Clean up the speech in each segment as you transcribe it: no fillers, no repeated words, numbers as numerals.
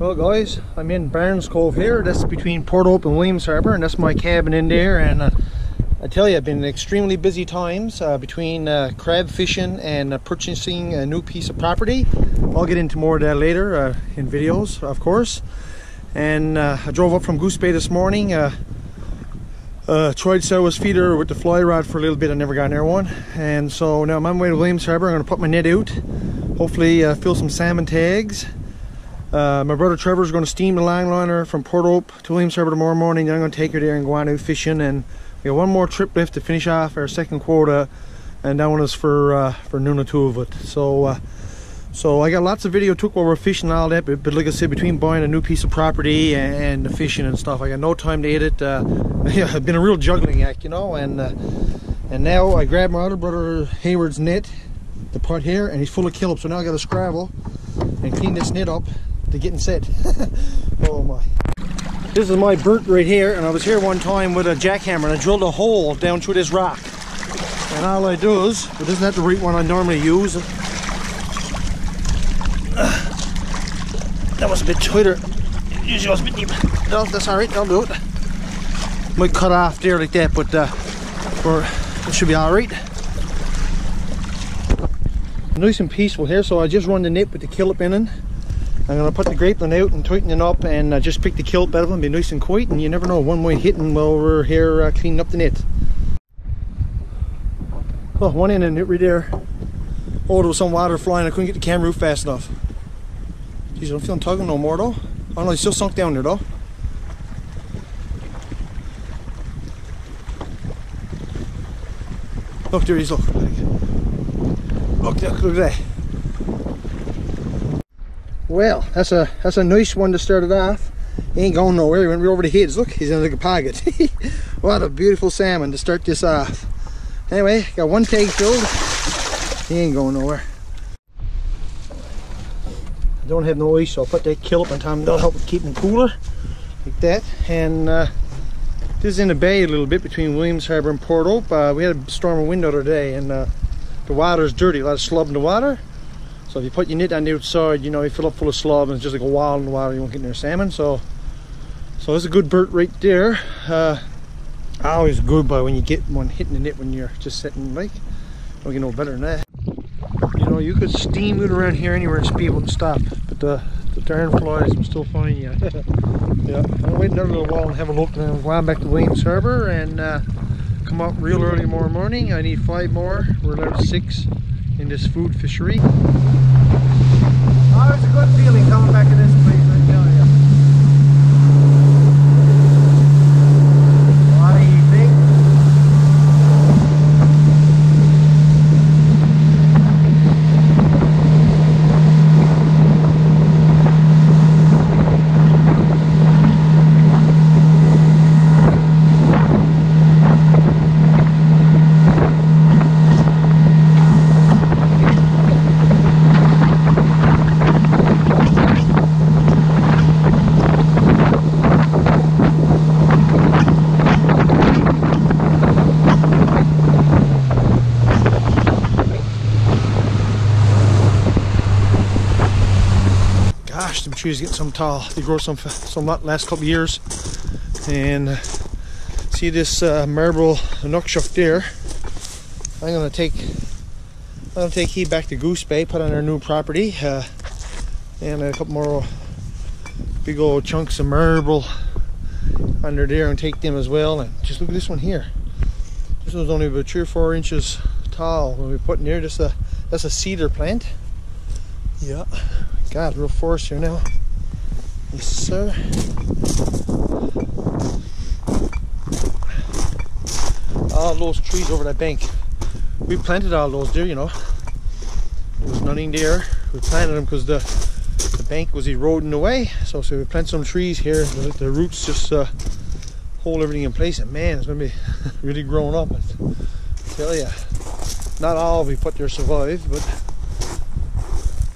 Well guys, I'm in Barnes Cove here. That's between Port Hope and Williams Harbour, and that's my cabin in there. And I tell you, I've been extremely busy times between crab fishing and purchasing a new piece of property. I'll get into more of that later in videos, of course. And I drove up from Goose Bay this morning. Tried Sour's feeder with the fly rod for a little bit. I never got near one, and so now I'm on my way to Williams Harbour. I'm going to put my net out, hopefully fill some salmon tags. My brother Trevor's going to steam the longliner from Port Hope to Williams Harbour tomorrow morning. Then I'm going to take her there and go on out fishing, and we got one more trip left to finish off our second quota, and that one is for noon or two of it. So I got lots of video took while we're fishing and all that, but like I said, between buying a new piece of property and the fishing and stuff, I got no time to edit. Yeah, I've been a real juggling act, you know. And now I grabbed my other brother Hayward's net, the part here, and he's full of killup. So now I got to scrabble and clean this net up to getting set. Oh my. This is my burnt right here, and I was here one time with a jackhammer and I drilled a hole down through this rock. And all I do is, but isn't that the right one I normally use? That was a bit tighter. Usually was a bit deep. No, that's alright, I'll do it. Might cut off there like that, but it should be alright. Nice and peaceful here, so I just run the net with the killup in it. I'm going to put the grapeling out and tighten it up, and just pick the killup out of them, be nice and quiet, and you never know, one might hit while we're here cleaning up the net. Oh, one in it right there. Oh, there was some water flying, I couldn't get the camera out fast enough. Jeez, I don't feel tugging no more though. Oh no, he's still sunk down there though. Look, there he is, look. Look at that. Well, that's a nice one to start it off. He ain't going nowhere, he went right over the heads. Look, he's in like a pocket. What a beautiful salmon to start this off. Anyway, got one tag filled. He ain't going nowhere. I don't have no ice, so I'll put that killup on top, and that'll help with keeping cooler. Like that. And this is in the bay a little bit between Williams Harbour and Port Hope. We had a storm of wind the other day, and the water is dirty, a lot of slub in the water. So if you put your net on the outside, you know, you fill up full of slub and it's just like a wall in the water, you won't get near salmon. So it's a good bird right there. Always good, but when you get one hitting the net when you're just sitting, like, don't get no better than that. You know, you could steam it around here anywhere and people would stop, but the darn flies will still find you. Yeah, I'll wait another little while and have a look, and then go on back to Williams Harbour and come up real early tomorrow morning. I need 5 more. We're allowed 6 in this food fishery. Oh, it's a good feeling coming back to this place, I tell you. What do you think? Gosh, them trees getting some tall. They grow some last couple of years. And see this marble nookshook there. I'm gonna take he back to Goose Bay, put on our new property, and a couple more big old chunks of marble under there, and take them as well. And just look at this one here. This one's only about 3 or 4 inches tall. When we put in there, that's a cedar plant. Yeah. God, real forest here now. Yes, sir. All those trees over that bank. We planted all those there, you know. There was nothing there. We planted them because the bank was eroding away. So we planted some trees here. The roots just hold everything in place. And man, it's going to be really growing up. I tell ya. Not all we put there survived, but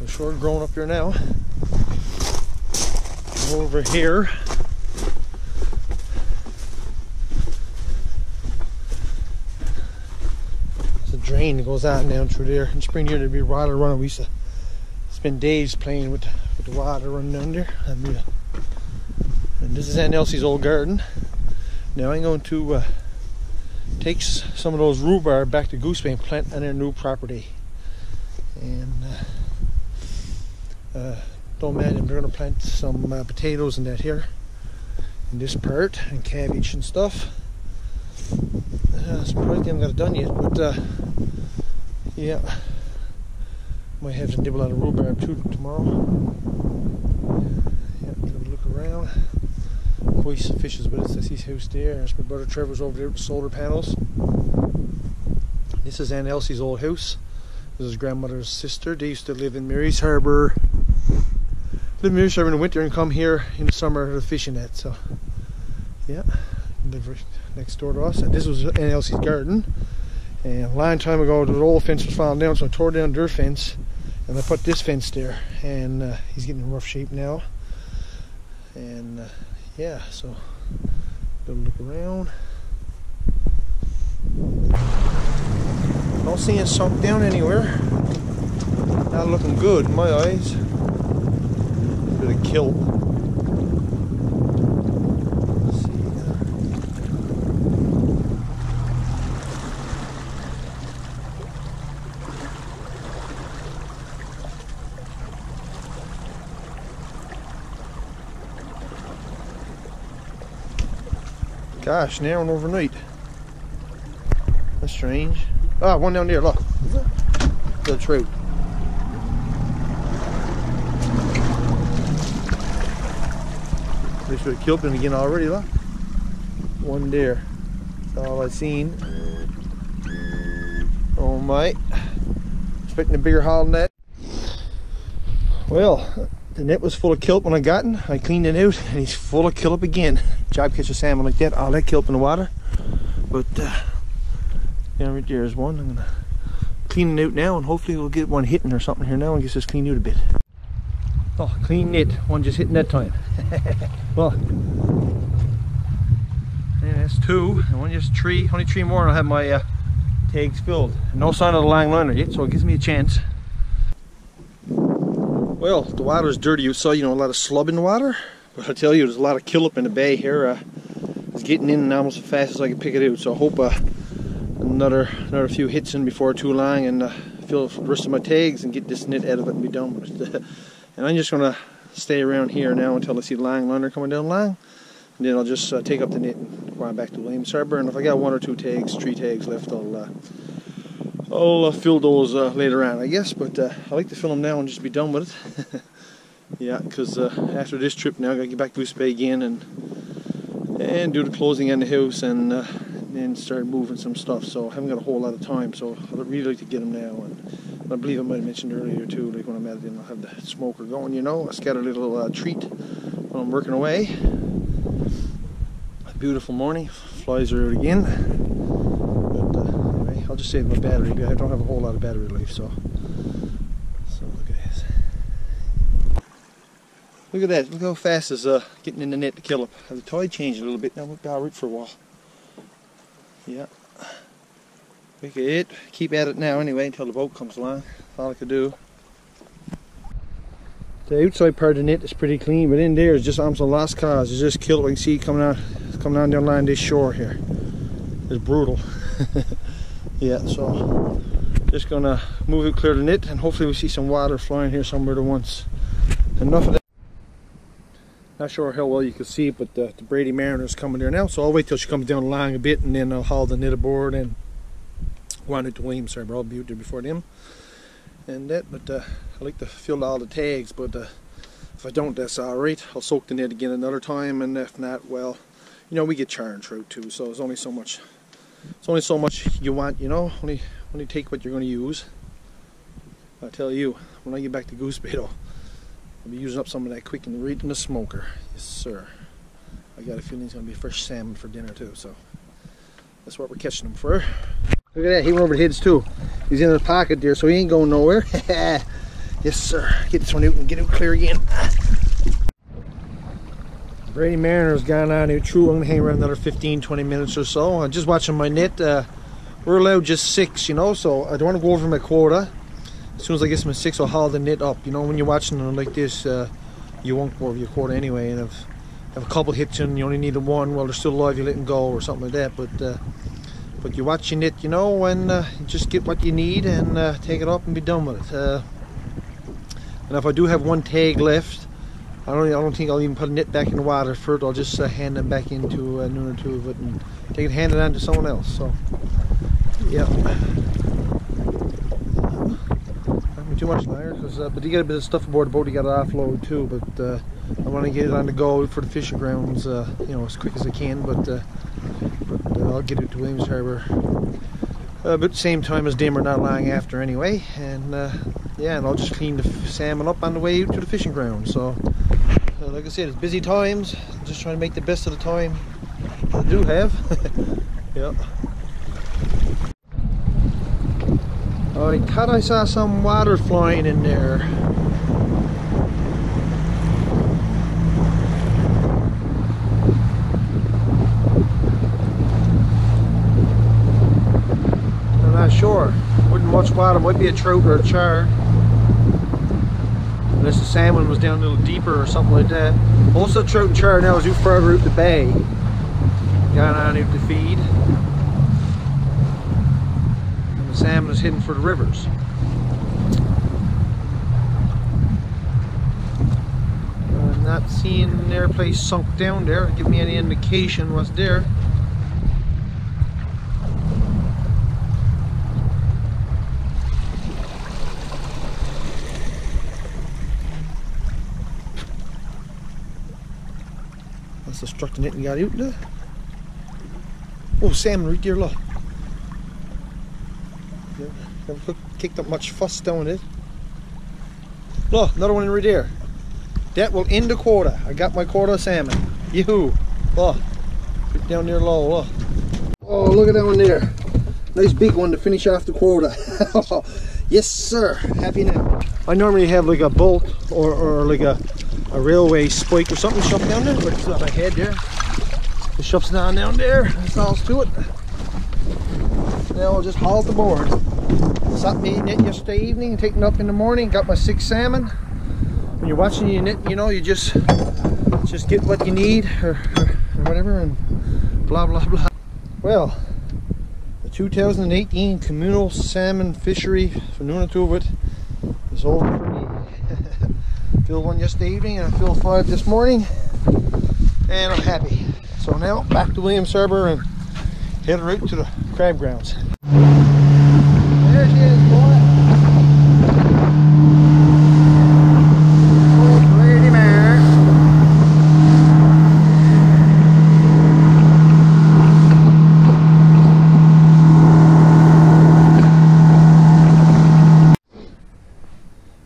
we're sure growing up here now. Over here, there's a drain that goes out and down through there. In spring here there'd be water running. We used to spend days playing with with the water running under. And this is Aunt Elsie's old garden. Now I'm going to take some of those rhubarb back to Goose Bay and plant on their new property. And don't mind them, they're going to plant some potatoes and that here in this part, and cabbage and stuff. I'm surprised they haven't got it done yet, but yeah, might have to nibble on a rhubarb too tomorrow. Yeah, have a look around. Hoist some fishes, but that's his house there. There's my brother Trevor's over there with the solar panels. This is Aunt Elsie's old house. This is grandmother's sister. They used to live in Mary's Harbour. Live in Mary's Harbour in the winter and come here in the summer to fish in that. So, yeah, live right next door to us. And this was Aunt Elsie's garden. And a long time ago, the old fence was falling down, so I tore down their fence and I put this fence there. And he's getting in rough shape now. And yeah, so go look around. Don't see it sunk down anywhere. Not looking good in my eyes. Bit of kilt. Let's see. Gosh, narrowing overnight. That's strange. Ah, one down there, look. Good trout. They should have killed him again already, look. One there. That's all I seen. Oh my. Expecting a bigger haul than that. Well, the net was full of kelp when I got him. I cleaned it out and he's full of kelp again. Job catch a salmon like that, all that kelp in the water. But yeah, right there is one. I'm gonna clean it out now and hopefully we'll get one hitting or something here now and get this cleaned out a bit. Oh, clean it. One just hitting that time. Well, yeah, that's two, and one just three. Only three more and I'll have my tags filled. No sign of the long liner yet, so it gives me a chance. Well, the water is dirty. You saw, you know, a lot of slub in the water. But I tell you, there's a lot of killup in the bay here. It's getting in almost as fast as I can pick it out. So I hope another few hits in before too long and fill the rest of my tags and get this net out of it and be done with it. And I'm just gonna stay around here now until I see the long liner coming down long. And then I'll just take up the net and go on back to Williams Harbour. And if I got one or two tags, 3 tags left, I'll fill those later on, I guess. But I like to fill them now and just be done with it. Yeah, because after this trip now I gotta get back to Goose Bay again and do the closing on the house and then start moving some stuff. So I haven't got a whole lot of time, so I'd really like to get them now. And I believe I might have mentioned earlier too, like when I'm at it, I'll have the smoker going, you know. I got a little treat when I'm working away. A beautiful morning, flies are out again. But anyway, I'll just save my battery. I don't have a whole lot of battery life, so look at this. Look at that, look how fast it's getting in the net to kill it. The tide changed a little bit, now we'll be alright for a while. Yeah. Look at it. Keep at it now anyway until the boat comes along. That's all I could do. The outside part of the net is pretty clean, but in there is just almost a lost cause. It's just killed. I can see it coming down the line this shore here. It's brutal. Yeah, so just gonna move it, clear the net, and hopefully we see some water flying here somewhere at once. Enough of that. Not sure how well you can see it, but the Brady Mariner's coming there now, so I'll wait till she comes down along a bit and then I'll haul the net aboard and go on to Williams Harbour. I'll be out there before them and that, but I like to fill all the tags, but if I don't, that's alright. I'll soak the net again another time, and if not, well, you know, we get char and trout too, so there's only so much you want, you know. Only take what you're going to use. I tell you, when I get back to Goose Bay though, I'll be using up some of that quick and right in the smoker. Yes, sir. I got a feeling it's going to be fresh salmon for dinner too, so that's what we're catching them for. Look at that, he went over the heads too. He's in his pocket there, so he ain't going nowhere. Yes, sir. Get this one out and get it clear again. Brady Mariner's gone on out true. I'm going to hang around another 15-20 minutes or so. I'm just watching my net. We're allowed just 6, you know, so I don't want to go over my quota. as soon as I get some 6, I'll haul the net up. You know, when you're watching them like this, you won't go over your quota anyway. And if a couple hits and you only need one, well, they're still alive, you let them go or something like that. But you watch your net, you know, and you just get what you need and take it up and be done with it. And if I do have one tag left, I don't think I'll even put a net back in the water for it. I'll just hand them back into Nunatuvet and they can hand it on to someone else. So, yeah. Not too much longer, but you get a bit of stuff aboard the boat. You got to offload too. But I want to get it on the go for the fishing grounds, you know, as quick as I can. But I'll get it to Williams Harbour about the same time as Dimmer, not long after anyway. And yeah, and I'll just clean the salmon up on the way out to the fishing ground. So, like I said, it's busy times. I'm just trying to make the best of the time I do have. Yeah. I thought I saw some water flying in there. I'm not sure. Wouldn't much water. Might be a trout or a char. Unless the salmon was down a little deeper or something like that. Also, trout and char now is out further out the bay. Gone on out to feed. Salmon is heading for the rivers. I'm not seeing their place sunk down there. Give me any indication what's there. That's the struck the net and got out there. Oh, salmon right there, look. Never kicked up much fuss down it. Look, another one right there. That will end the quota. I got my quota of salmon. Yoo-hoo. Look, right down there low, look. Oh, look at that one there. Nice big one to finish off the quota. Yes, sir. Happy now. I normally have like a bolt or like a railway spike or something shoved down there, but it's not my head there. The shove's down there. That's all to it. Now I'll just haul the board. Stopped me net yesterday evening, taken up in the morning, got my 6 salmon. When you're watching your net, you know, you just get what you need or whatever and blah blah blah. Well, the 2018 communal salmon fishery for Nunatuvet is over for me. Filled one yesterday evening and I filled 5 this morning and I'm happy. So now back to Williams Harbour and head right to the crab grounds. There she is, boy. Oh, lady mare.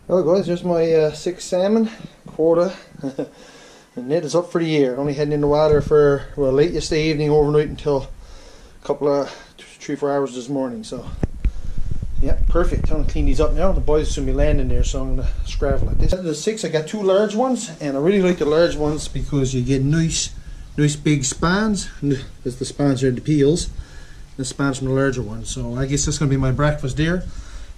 Well guys, there's my 6 salmon quota. The net is up for the year. Only heading in the water for, well, late yesterday evening, overnight until a couple of 3-4 hours this morning. So yeah, perfect. I'm gonna clean these up now. The boys will be landing there, so I'm gonna scravel it. This is the 6. I got 2 large ones, and I really like the large ones because you get nice big spans. There's the spans are the peels, the spans from the larger ones. So I guess that's gonna be my breakfast there.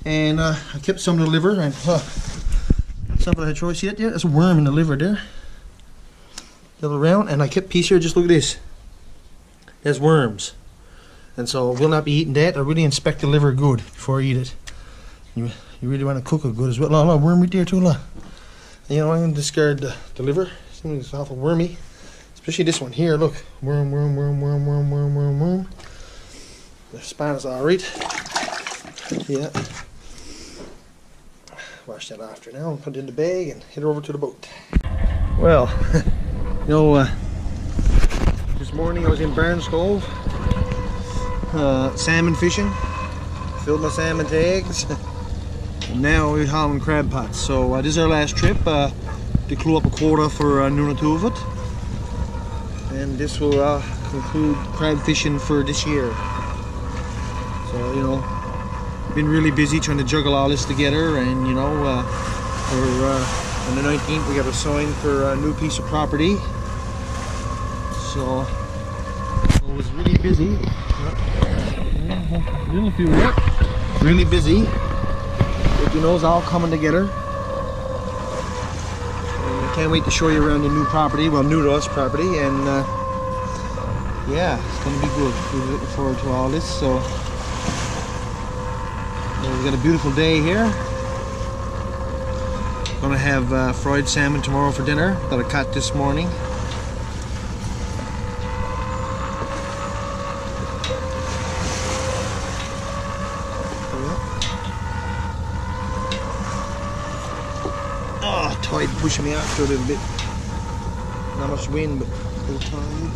And I kept some of the liver, and something I had choice yet. Yeah, there's a worm in the liver there. Little round, and I kept a piece here. Just look at this. There's worms. And so we'll not be eating that. I really inspect the liver good before I eat it. You really want to cook it good as well. No, worm right there too, look. You know, I'm going to discard the liver. It's awful wormy. Especially this one here, look. Worm. The span is alright. Yeah. Wash that after now and put it in the bag and head over to the boat. Well, you know, this morning I was in Barnes Cove. Salmon fishing, filled my salmon tags, and now we're hauling crab pots. So this is our last trip to clue up a quota for Nunatuvet, and this will conclude crab fishing for this year. So, you know, been really busy trying to juggle all this together, and you know, on the 19th we got a sign for a new piece of property. So it was really busy. Really busy. you know, it's all coming together. And I can't wait to show you around the new property, well, new to us property, and yeah, it's going to be good. We're looking forward to all this. So we've got a beautiful day here. Going to have fried salmon tomorrow for dinner that I caught this morning. Oh, tide pushing me out for a little bit. Not much wind, but a little tide.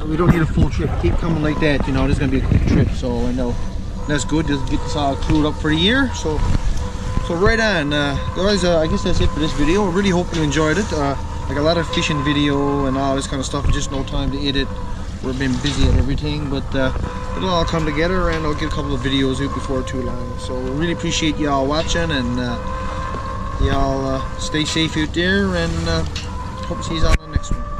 We don't need a full trip. Keep coming like that, you know. This is gonna be a quick trip, so I know that's good. Just get this all clued up for the year. So right on, guys. I guess that's it for this video. I really hope you enjoyed it. Like a lot of fishing video and all this kind of stuff. Just no time to edit. We've been busy and everything, but it'll all come together, and I'll get a couple of videos out before too long. So I really appreciate y'all watching, and y'all stay safe out there, and hope to see you on the next one.